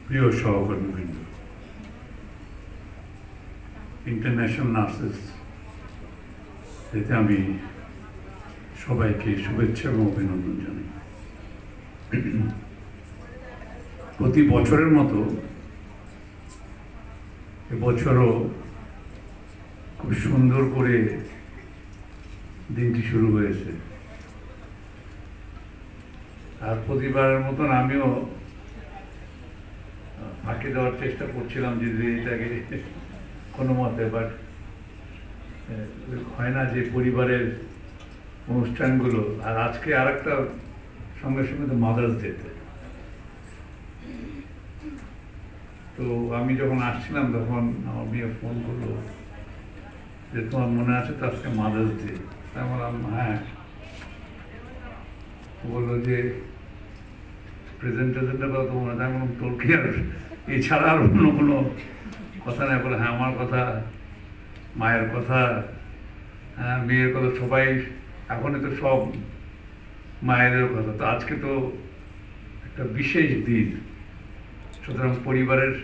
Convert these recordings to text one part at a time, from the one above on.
প্রিয় সহকর্মীবৃন্দ, international nurses এতে আমি সবাইকে শুভেচ্ছা এবং অভিনন্দন জানাই। প্রতি বছরের মতো এবছরও খুব সুন্দর করে দিনটি শুরু হয়েছে। আর প্রতিবারের মতন আমিও ফাঁকি দেওয়ার চেষ্টা করছিলাম যে এটাকে কোনো মতে, বাট হয় না যে পরিবারের অনুষ্ঠানগুলো। আর আজকে আর একটা সঙ্গে সঙ্গে তো মাদার্স ডেতে, তো আমি যখন আসছিলাম তখন আমার মেয়ে ফোন করলো যে তোমার মনে আছে তো আজকে মাদার্স ডে? আমি বললাম হ্যাঁ। বললো যে প্রেজেন্টের কথা তো মনে হয়। আমি বললাম তোর কি আর এছাড়া আর অন্য কোনো কথা নেই? বলে হ্যাঁ, আমার কথা, মায়ের কথা, হ্যাঁ মেয়ের কথা, সবাই এখনই তো সব মায়েদের কথা। তো আজকে তো একটা বিশেষ দিন, সুতরাং পরিবারের,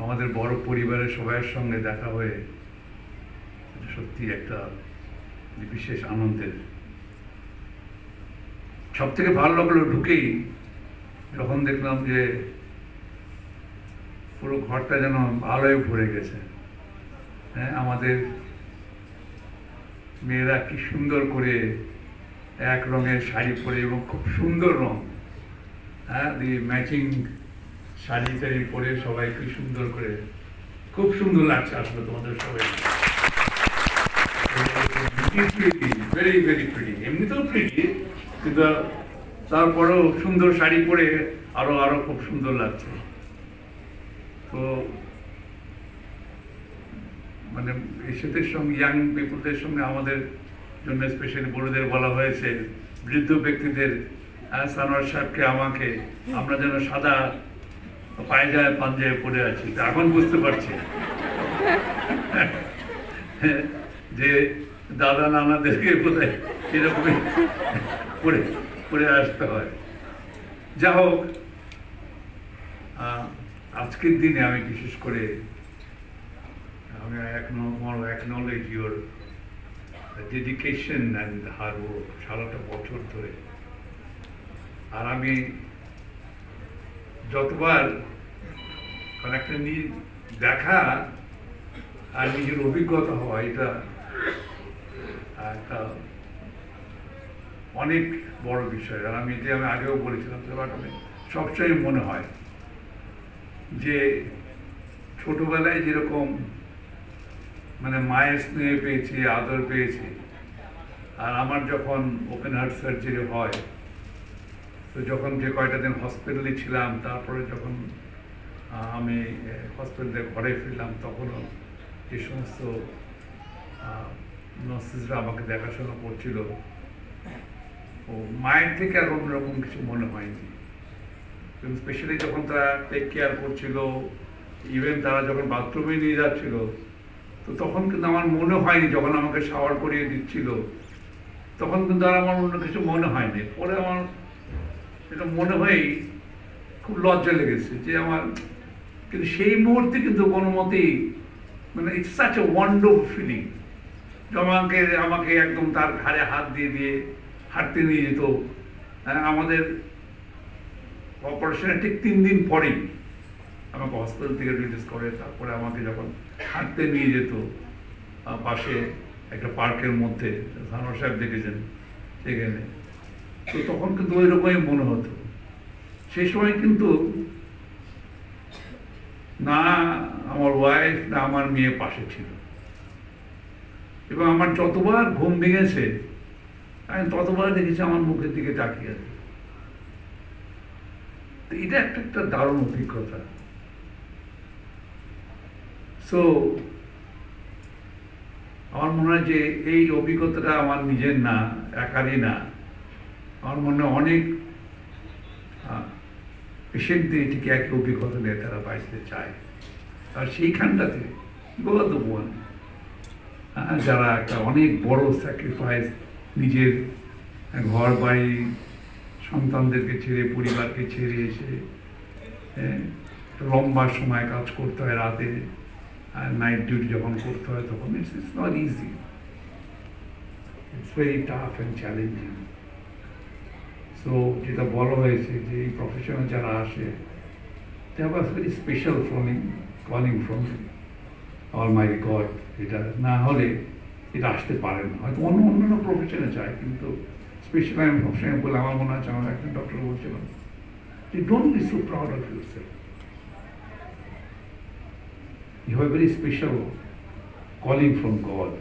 আমাদের বড় পরিবারের সবাইয়ের সঙ্গে দেখা হয়ে সত্যি একটা বিশেষ আনন্দের। সব থেকে ভালো লাগলো ঢুকেই যখন দেখলাম যে পুরো ঘরটা যেন আলোয় ভরে গেছে। হ্যাঁ, আমাদের মেয়েরা কি সুন্দর করে এক রঙের শাড়ি পরে, এবং খুব সুন্দর রং, হ্যাঁ ম্যাচিং শাড়ি টাড়ি পরে সবাই কি সুন্দর করে, খুব সুন্দর লাগছে আসলে তোমাদের সবাই। ভেরি ভেরি প্রিটি, এমনিতেও প্রিটি, কিন্তু তারপরেও সুন্দর শাড়ি পরে আরো আরো খুব সুন্দর লাগছে। তো মানে এসেদের সঙ্গে, ইয়াং পিপুলদের সঙ্গে আমাদের জন্য স্পেশালি বড়দের বলা হয়েছে, বৃদ্ধ ব্যক্তিদের, সানোয়ার সাহেবকে, আমাকে, আমরা যেন সাদা পায়জায় পাঞ্জায় পরে আছি। এখন বুঝতে পারছি যে দাদা নানাদেরকে বোধহয় এরকমই পরে পরে আসতে হয়। যা হোক, আজকের দিনে আমি বিশেষ করে আমি acknowledge your dedication and hard work সারাটা বছর ধরে। আর আমি যতবার একটা দেখা আর নিজের অভিজ্ঞতা হওয়া, এটা একটা অনেক বড় বিষয়। আর আমি যে আমি আগেও বলেছিলাম, আমি সবসময় মনে হয় যে ছোটবেলায় যেরকম মানে মায়ের স্নেহ পেয়েছি, আদর পেয়েছি, আর আমার যখন ওপেন হার্ট সার্জারি হয়, তো যখন যে কয়টা দিন হসপিটালে ছিলাম, তারপরে যখন আমি হসপিটালে ঘরে ফিরলাম, তখনও যে সমস্ত নার্সেসরা আমাকে দেখাশোনা করছিল, ও মায়ের থেকে আর অন্যরকম কিছু মনে হয়নি। স্পেশালি যখন তারা টেক কেয়ার করছিল, ইভেন তারা যখন বাথরুমে নিয়ে যাচ্ছিল, তো তখন কিন্তু আমার মনে হয়নি, যখন আমাকে শাওয়ার করিয়ে দিচ্ছিল তখন কিন্তু আর আমার অন্য কিছু মনে হয়নি। পরে আমার এটা মনে হয়েই খুব লজ্জা লেগেছে যে আমার, কিন্তু সেই মুহূর্তে কিন্তু কোনো মতেই মানে it's such a wonderful feeling. আমাকে একদম তার ঘাড়ে হাত দিয়ে দিয়ে হাঁটতে নিয়ে যেত। আমাদের অপারেশনের ঠিক 3 দিন পরেই আমাকে হসপিটাল থেকে রিলিজ করে, তারপরে আমাকে যখন হাঁটতে নিয়ে যেত পাশে একটা পার্কের মধ্যে, সানোয়ার সাহেব দেখেছেন সেখানে, তো তখন কিন্তু ওই রকমই মনে হতো। সেই সময় কিন্তু না আমার ওয়াইফ না আমার মেয়ে পাশে ছিল, এবং আমার যতবার ঘুম ভেঙেছে আমি ততবার দেখেছি আমার মুখের দিকে তাকিয়ে আছে। এটা একটা দারুণ অভিজ্ঞতা। সো আমার মনে হয় যে এই অভিজ্ঞতাটা আমার নিজের না, একারই না, আমার মনে হয় অনেক পেশেন্টদের ঠিক একই অভিজ্ঞতা নিয়ে তারা বাঁচতে চায়। আর সেইখানটাতে গত বোন যারা একটা অনেক বড় স্যাক্রিফাইস, নিজের ঘর বাড়ি সন্তানদেরকে ছেড়ে, পরিবারকে ছেড়ে এসে লম্বা সময় কাজ করতে হয় রাতে, আর নাইট ডিউটি যখন করতে হয় তখন it's not easy, it's very tough and challenging. So যেটা বলা হয়েছে যে এই প্রফেশনে যারা আসে they have a very special calling from Almighty God, এটা না হলে এটা আসতে পারে না। হয়তো অন্য প্রফেশনে যায়, কিন্তু স্পেশাল আমি প্রফেশনে বলে আমার মনে হচ্ছে, আমার একজন ডক্টর বলছিলাম, you don't be so proud of yourself. You have a very special calling from God.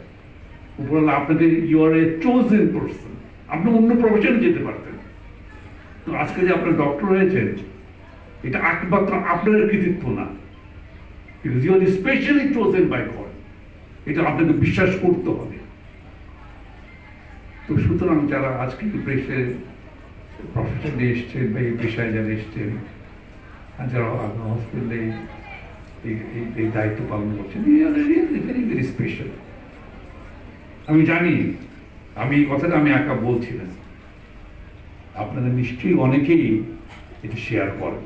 উপরওয়ালা আপনাদের, you are a chosen person. আপনি অন্য প্রফেশনে যেতে পারতেন, তো আজকে যে আপনার ডক্টর হয়েছেন এটা একমাত্র আপনার কৃতিত্ব না, because you are specially chosen by God. এটা আপনাকে বিশ্বাস করতে হবে। তো সুতরাং যারা আজকে প্রফেশনে এসছেন বা এই পেশায় যারা এসছেন, যারা হসপিটালে এই দায়িত্ব পালন করছেন, ভেরি ভেরি স্পেশাল। আমি জানি আমি এই কথাটা আমি একা বলছি না, আপনাদের নিশ্চয়ই অনেকেই এটা শেয়ার করেন।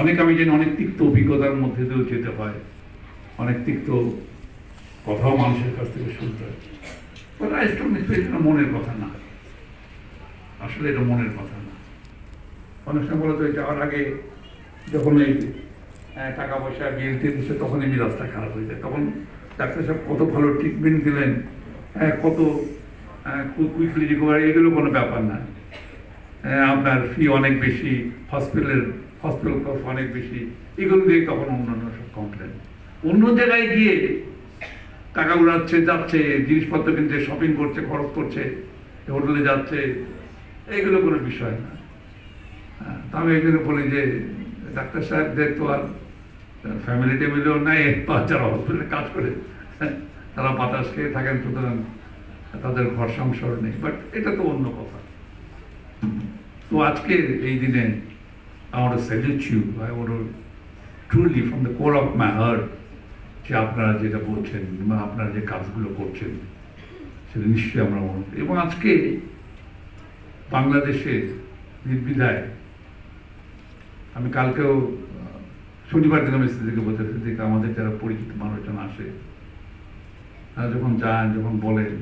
অনেক আমি জানি অনেক তিক্ত অভিজ্ঞতার মধ্যে দিয়েও যেতে হয়, অনেক তিক্ত কথাও মানুষের কাছ থেকে শুনতে হয়। এটা মনের কথা না, আসলে এটা মনের কথা না। অনেক সময় বলতো যাওয়ার আগে যখন এই টাকা পয়সা বিল দিচ্ছে তখনই মেজাজটা খারাপ হয়ে যায়, তখন ডাক্তার সাহেব কত ভালো ট্রিটমেন্ট দিলেন, কত কুইকলি রিকভারি, এগুলো কোনো ব্যাপার না। আপনার ফি অনেক বেশি, হসপিটাল কস্ট অনেক বেশি, এগুলো দিয়ে তখন অন্যান্য সব কমপ্লেন। অন্য জায়গায় গিয়ে টাকা উড়াচ্ছে, যাচ্ছে, জিনিসপত্র কিনছে, শপিং করছে, খরচ করছে, হোটেলে যাচ্ছে, এগুলো কোনো বিষয় না। তা আমি এগুলো বলি যে ডাক্তার সাহেবদের তো আর ফ্যামিলি টেমিলিও নাই, বা যারা হসপিটালে কাজ করে তারা বাতাস খেয়ে থাকেন, সুতরাং তাদের ঘর সংসার নেই, বাট এটা তো অন্য কথা। তো আজকে এই দিনে I want to salute you. I want to truly from the core of my heart যে আপনারা যেটা বলছেন বা আপনারা যে কাজগুলো করছেন সেটা নিশ্চয়ই আমরা মনে করি। এবং আজকে বাংলাদেশে নির্বিধায়, আমি কালকেও শনিবার দিন মেসেজ থেকে বলতেছি যে আমাদের যারা পরিচিত মানুষজন আসে, তারা যখন যান, যখন বলেন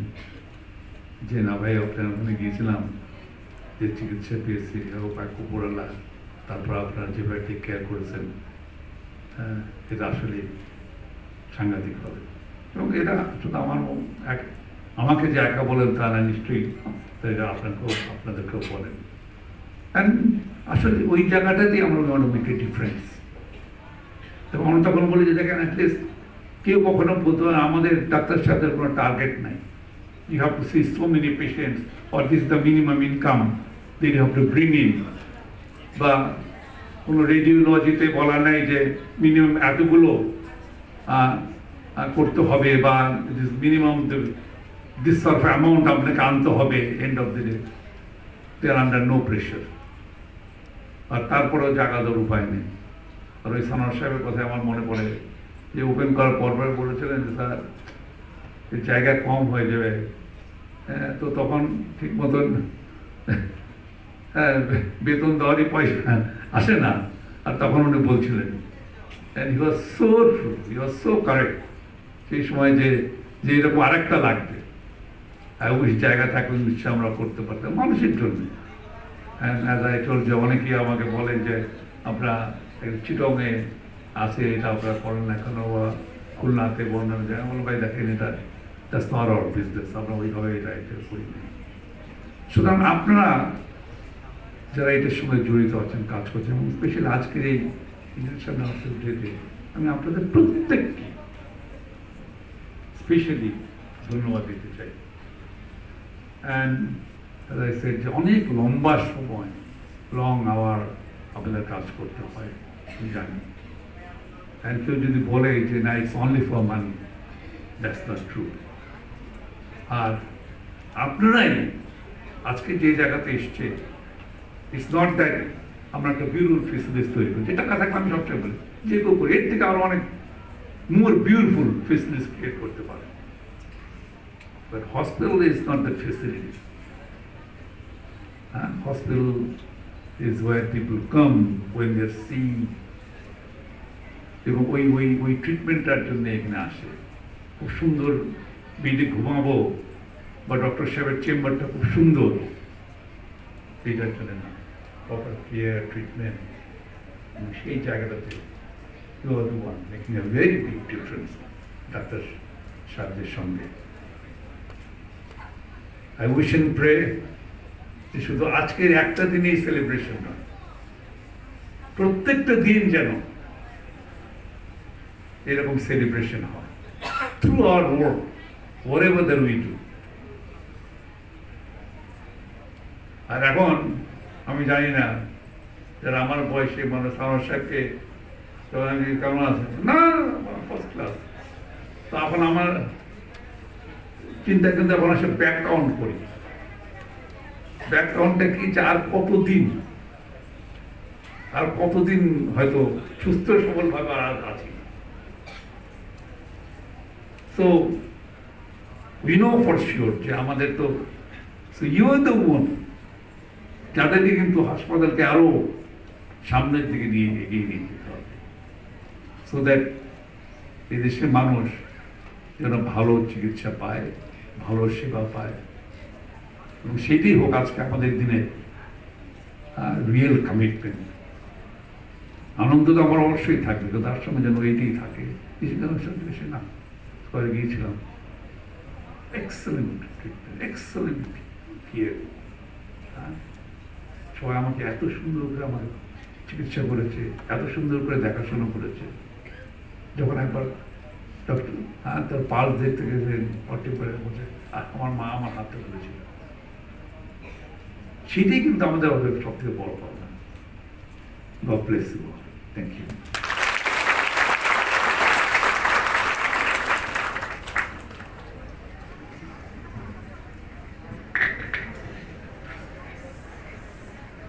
যে না ভাই আপনার ওখানে গিয়েছিলাম, যে চিকিৎসা পেয়েছি, উপরওয়ালা, তারপর আপনারা যেভাবে টেক কেয়ার করেছেন, এটা আসলে সাংঘাতিক হবে। এবং এটা শুধু আমাকে যে একা বলেন তা না, নিশ্চয়ই এটা আপনাদেরকেও বলেন। অ্যান্ড আসলে ওই জায়গাটাতেই আমরা মেক এ ডিফারেন্স। এবং আমরা তখন বলি যে দেখেন, অ্যাটলিস্ট কেউ কখনো বলতে পারে আমাদের ডাক্তার সাহেবদের কোনো টার্গেট নাই, you have to see so many patients, or this the minimum income that you have to bring in. বা কোনো রেডিওলজিতে বলা নাই যে মিনিমাম এতগুলো করতে হবে, বা মিনিমাম দিস সর্ট অ্যামাউন্ট আপনাকে আনতে হবে end of the day. They are under no pressure. আর তারপরেও জায়গা দেওয়ার উপায় নেই। আর ওই সানোয়ার সাহেবের কথা আমার মনে পড়ে যে ওপেন করার পরপর বলেছিলেন যে স্যার জায়গা কম হয়ে যাবে, তো তখন ঠিক মতন বেতন দেওয়ারই পয়সা আসে না। আর তখন উনি বলছিলেন, and he was so true, he was so correct, সেই সময় যে এরকম আরেকটা লাগবে, ওই জায়গা থাকলে নিশ্চয় আমরা করতে পারতাম মানুষের জন্য। যে অনেকেই আমাকে বলেন যে আপনারা চিটংয়ে আছে, এটা আপনারা করেন না কেন, বা খুলনাতে বর্ণনা যায়, আমার ভাই দেখেন এটা দ্যাটস নট আওয়ার বিজনেস, আমরা ওইভাবে এটা করি না। সুতরাং আপনারা যারা এটার সঙ্গে জড়িত আছেন, কাজ করছেন, এবং স্পেশালি আজকের এই ইঞ্জেকশন হসপিটালে আমি আপনাদের প্রত্যেককে স্পেশালি ধন্যবাদ দিতে চাই। অ্যান্ড যে অনেক লম্বা সময়, লং আওয়ার আপনাদের কাজ করতে হয়, আমি জানি। অ্যান্ড কেউ যদি বলে যে না it's only for money, that's not true. আর আপনারাই আজকে যে জায়গাতে এসছে, ইটস নট দ্যাট আমরা একটা বিউটিফুল ফেসিলিটিস তৈরি করি, যে টাকা থাকলে আমি সবসময় বলি যে কেউ করি, এর থেকে আরো অনেক মোর বিউটিফুল ফেসিলিটিস ক্রিয়েট করতে পারে। But hospital is not that facility. Hospital is where people come when they see এবং ওই ট্রিটমেন্টটার জন্য এখানে আসে। খুব সুন্দর বেডে ঘুমাবো বা ডক্টর সাহেবের চেম্বারটা খুব সুন্দর, এটার জন্য না, প্রপার কেয়ার ট্রিটমেন্ট, সেই জায়গাটাতে you are the one making a very big difference doctor সাহেবদের সঙ্গে। আই উইশ এন্ড প্রে যে শুধু আজকের একটা দিনেই সেলিব্রেশন নয়, প্রত্যেকটা দিন যেন এরকম সেলিব্রেশন হয় through our work, whatever that we do. আর এখন আমি জানি না যারা আমার বয়সে মানুষ আমার সাহেবকে কেমন আছে, না ফার্স্ট ক্লাস, তো এখন আমার চিন্তা কিন্তু এখন আসে ব্যাক কাউন্ট করি, ব্যাক কাউন্টটা কি যে আর কতদিন হয়তো সুস্থ সবলভাবে আর আছি। So we know for sure যে আমাদের তো ইউ আর দ্য ওয়ান যাদেরকে কিন্তু হাসপাতালকে আরো সামনের দিকে এগিয়ে নিয়ে যেতে হবে, সো দ্যাট এদেশের মানুষ যেন ভালো চিকিৎসা পায়, ভালো সেবা পায়, এবং সেটাই হোক আজকে আমাদের দিনে রিয়েল কমিটমেন্ট। আনন্দ তো আমার অবশ্যই থাকবে, কিন্তু তার সঙ্গে যেন এইটাই থাকে। বেশি না করে গিয়েছিলাম, এক্সেলেন্ট ট্রিটমেন্ট, এক্সেলেন্ট কেয়ার, সবাই আমাকে এত সুন্দর করে আমার চিকিৎসা করেছে, এত সুন্দর করে দেখাশোনা করেছে। যখন একবার ডক্টর তার পালস দেখতে গেছে, পট্টি করে বসে আমার মা আমার হাতটা ধরেছিল, সেটাই কিন্তু আমাদের সব থেকে বড় পাওনা। God bless you all, thank you.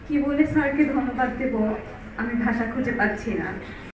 কি বলে স্যারকে ধন্যবাদ দেব আমি ভাষা খুঁজে পাচ্ছি না।